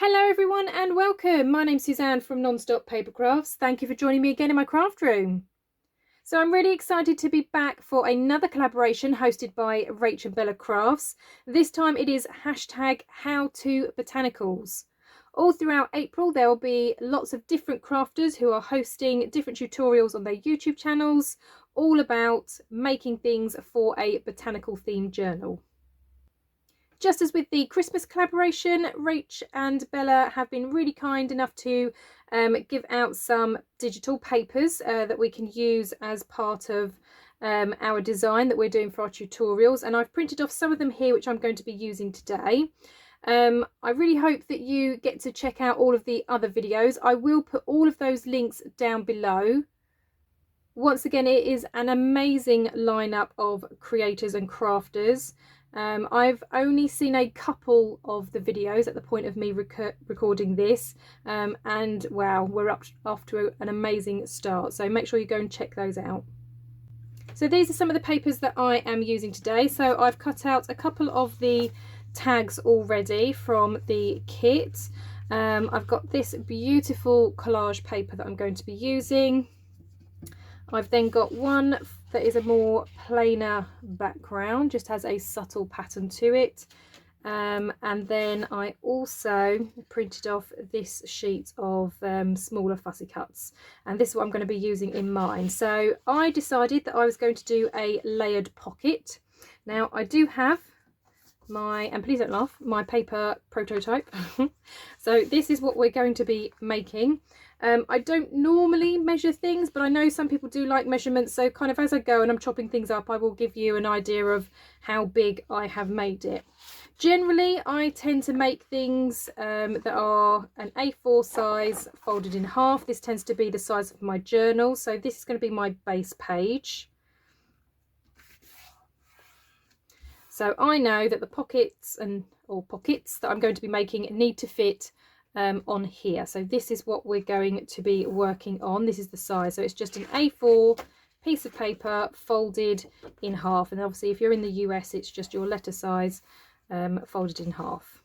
Hello everyone and welcome. My name's Suzanne from Non-Stop Papercrafts. Thank you for joining me again in my craft room. So I'm really excited to be back for another collaboration hosted by RachandBella Crafts. This time it is #HowToBotanicals. All throughout April there will be lots of different crafters who are hosting different tutorials on their YouTube channels, all about making things for a botanical themed journal. Just as with the Christmas collaboration, Rach and Bella have been really kind enough to give out some digital papers that we can use as part of our design that we're doing for our tutorials, and I've printed off some of them here which I'm going to be using today. I really hope that you get to check out all of the other videos. I will put all of those links down below. Once again, it is an amazing lineup of creators and crafters. I've only seen a couple of the videos at the point of me recording this, and wow, we're off to an amazing start, so make sure you go and check those out. So these are some of the papers that I am using today. So I've cut out a couple of the tags already from the kit. I've got this beautiful collage paper that I'm going to be using. I've then got one that is a more plainer background, just has a subtle pattern to it, and then I also printed off this sheet of smaller fussy cuts, and this is what I'm going to be using in mine. So I decided that I was going to do a layered pocket. Now I do have my, and please don't laugh, my paper prototype. So this is what we're going to be making. I don't normally measure things, but I know some people do like measurements, so kind of as I go and I'm chopping things up, I will give you an idea of how big I have made it. Generally I tend to make things that are an A4 size folded in half. This tends to be the size of my journal, so this is going to be my base page. So I know that the pockets that I'm going to be making need to fit on here. So this is what we're going to be working on. This is the size. So it's just an A4 piece of paper folded in half. And obviously if you're in the US, it's just your letter size folded in half.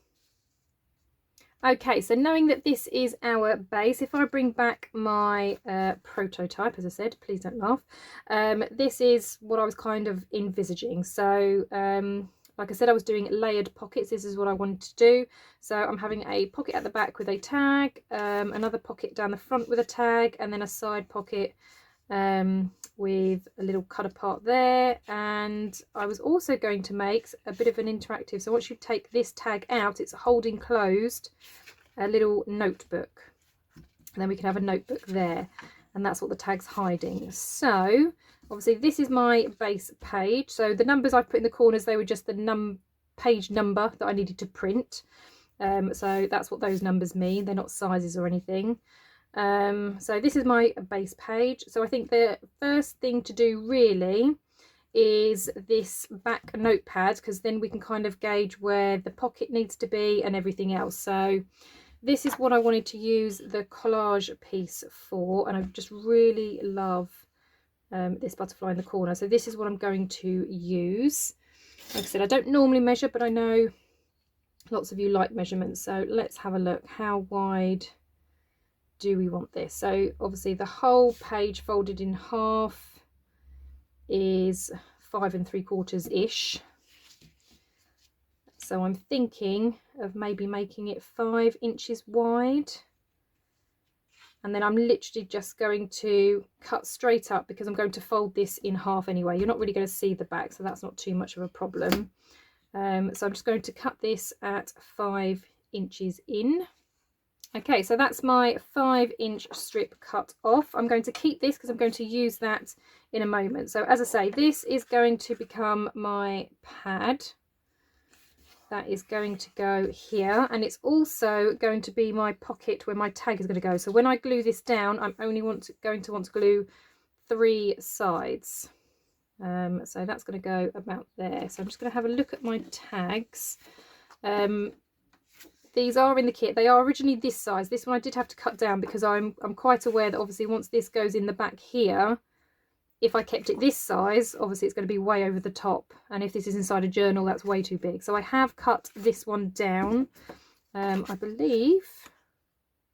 Okay, so knowing that this is our base, if I bring back my prototype, as I said, please don't laugh, this is what I was kind of envisaging. So like I said, I was doing layered pockets. This is what I wanted to do. So I'm having a pocket at the back with a tag, another pocket down the front with a tag, and then a side pocket with a little cut apart there. And I was also going to make a bit of an interactive, so once you take this tag out, it's holding closed a little notebook, and then we can have a notebook there, and that's what the tag's hiding. So obviously this is my base page, so the numbers I've put in the corners, they were just the page number that I needed to print. So that's what those numbers mean, they're not sizes or anything. So this is my base page. So I think the first thing to do really is this back notepad, because then we can kind of gauge where the pocket needs to be and everything else. So this is what I wanted to use the collage piece for, and I just really love this butterfly in the corner. So this is what I'm going to use. Like I said, I don't normally measure, but I know lots of you like measurements, so let's have a look. How wide do we want this? So obviously the whole page folded in half is 5 3/4 ish, so I'm thinking of maybe making it 5 inches wide, and then I'm literally just going to cut straight up because I'm going to fold this in half anyway. You're not really going to see the back, so that's not too much of a problem. So I'm just going to cut this at 5 inches in. Okay, so that's my 5-inch strip cut off. I'm going to keep this because I'm going to use that in a moment. So as I say, this is going to become my pad. That is going to go here, and it's also going to be my pocket where my tag is going to go. So when I glue this down, I'm only going to want to glue 3 sides. So that's going to go about there. So I'm just going to have a look at my tags. These are in the kit. They are originally this size. This one I did have to cut down because I'm quite aware that obviously once this goes in the back here, if I kept it this size, obviously it's going to be way over the top, and if this is inside a journal, that's way too big. So I have cut this one down I believe,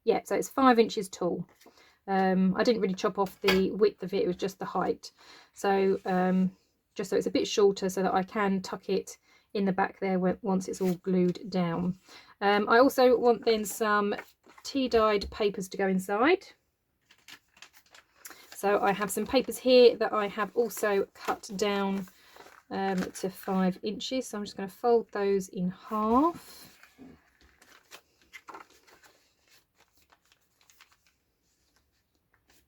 yeah, so it's 5 inches tall. I didn't really chop off the width of it, it was just the height. So just so it's a bit shorter so that I can tuck it in the back there once it's all glued down. I also want then some tea-dyed papers to go inside. So I have some papers here that I have also cut down to 5 inches. So I'm just going to fold those in half.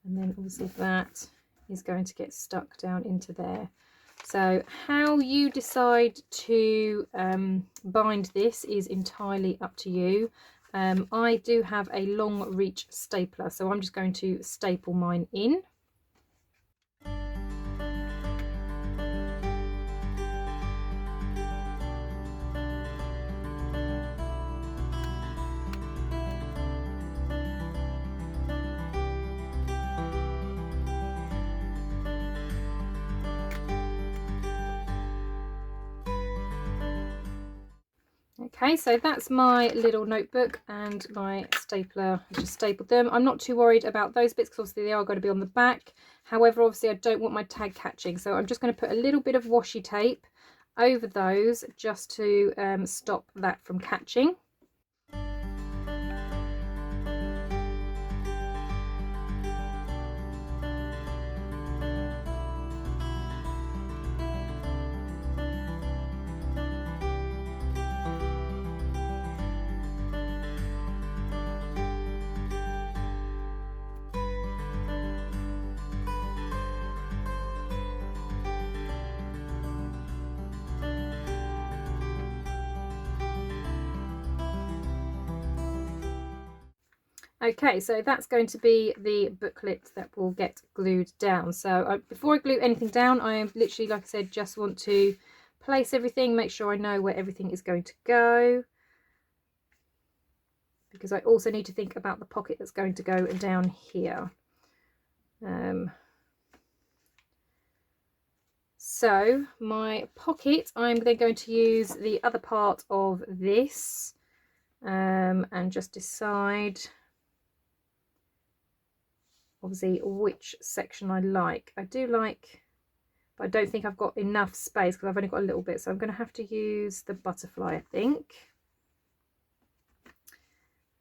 And then obviously that is going to get stuck down into there. So how you decide to bind this is entirely up to you. I do have a long reach stapler, so I'm just going to staple mine in. Okay, so that's my little notebook and my stapler. I just stapled them. I'm not too worried about those bits because obviously they are going to be on the back. However, obviously I don't want my tag catching, so I'm just going to put a little bit of washi tape over those just to stop that from catching. Okay, so that's going to be the booklet that will get glued down. So before I glue anything down, I literally, like I said, just want to place everything, make sure I know where everything is going to go. Because I also need to think about the pocket that's going to go down here. So my pocket, I'm then going to use the other part of this and just decide obviously which section I like. I do like, but I don't think I've got enough space because I've only got a little bit, so I'm going to have to use the butterfly, I think.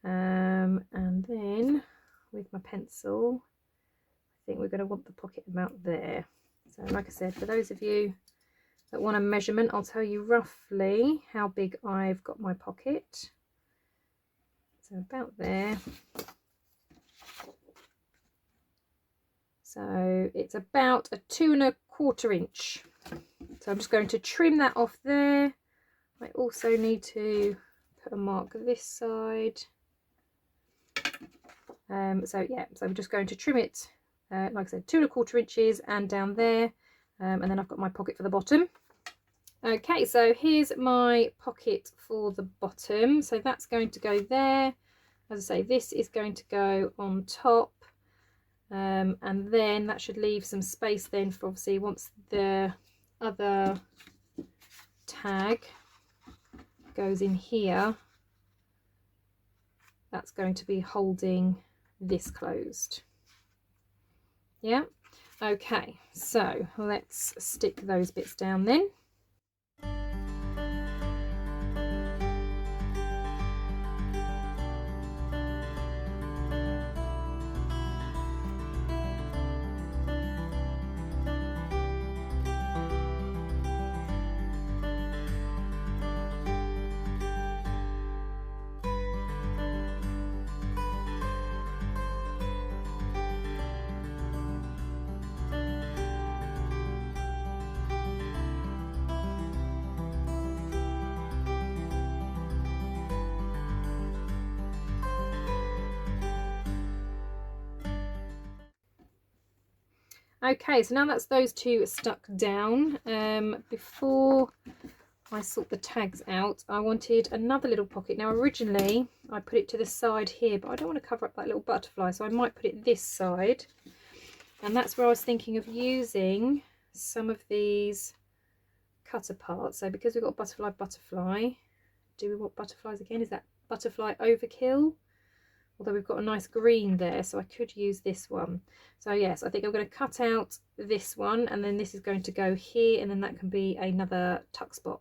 And then with my pencil, I think we're going to want the pocket about there. So like I said, for those of you that want a measurement, I'll tell you roughly how big I've got my pocket. So about there. So it's about a 2 1/4 inch. So I'm just going to trim that off there. I also need to put a mark this side. So yeah, so I'm just going to trim it, like I said, 2 1/4 inches and down there. And then I've got my pocket for the bottom. Okay, so here's my pocket for the bottom. So that's going to go there. As I say, this is going to go on top. And then that should leave some space then for obviously once the other tag goes in here, that's going to be holding this closed. Yeah, okay, so let's stick those bits down then. Okay, so now that's those two stuck down. Before I sort the tags out, I wanted another little pocket. Now originally I put it to the side here, but I don't want to cover up that little butterfly, so I might put it this side. And that's where I was thinking of using some of these cutter parts. So because we've got butterfly, do we want butterflies again? Is that butterfly overkill, although we've got a nice green there, so I could use this one. So yes, I think I'm going to cut out this one, and then this is going to go here, and then that can be another tuck spot.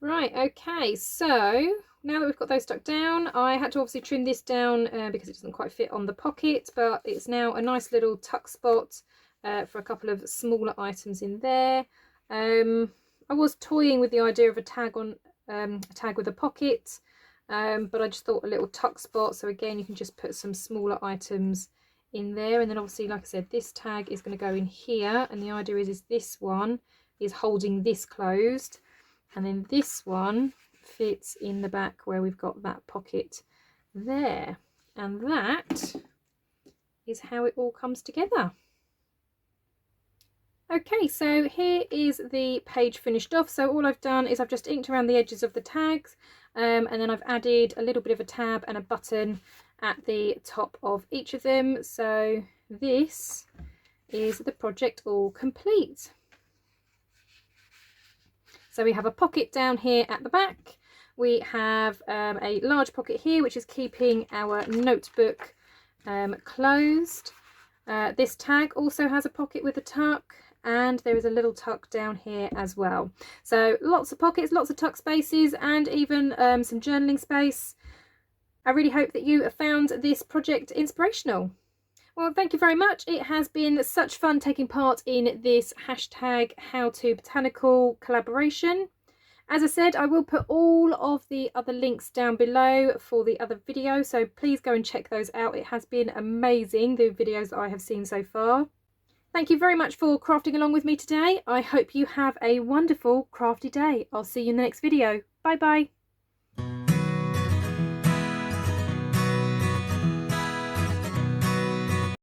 Right, okay, so now that we've got those stuck down, I had to obviously trim this down because it doesn't quite fit on the pocket, but it's now a nice little tuck spot for a couple of smaller items in there. I was toying with the idea of a tag on a tag with a pocket, but I just thought a little tuck spot, so again you can just put some smaller items in there, and then obviously, like I said, this tag is going to go in here, and the idea is this one is holding this closed, and then this one fits in the back where we've got that pocket there. And that is how it all comes together. Okay, so here is the page finished off. So all I've done is I've just inked around the edges of the tags, and then I've added a little bit of a tab and a button at the top of each of them. So this is the project all complete. So we have a pocket down here at the back. We have a large pocket here, which is keeping our notebook closed. This tag also has a pocket with a tuck, and there is a little tuck down here as well. So lots of pockets, lots of tuck spaces, and even some journaling space. I really hope that you have found this project inspirational. Well, thank you very much. It has been such fun taking part in this hashtag #HowToBotanical collaboration. As I said, I will put all of the other links down below for the other videos, so please go and check those out. It has been amazing, the videos that I have seen so far. Thank you very much for crafting along with me today. I hope you have a wonderful crafty day. I'll see you in the next video. Bye bye.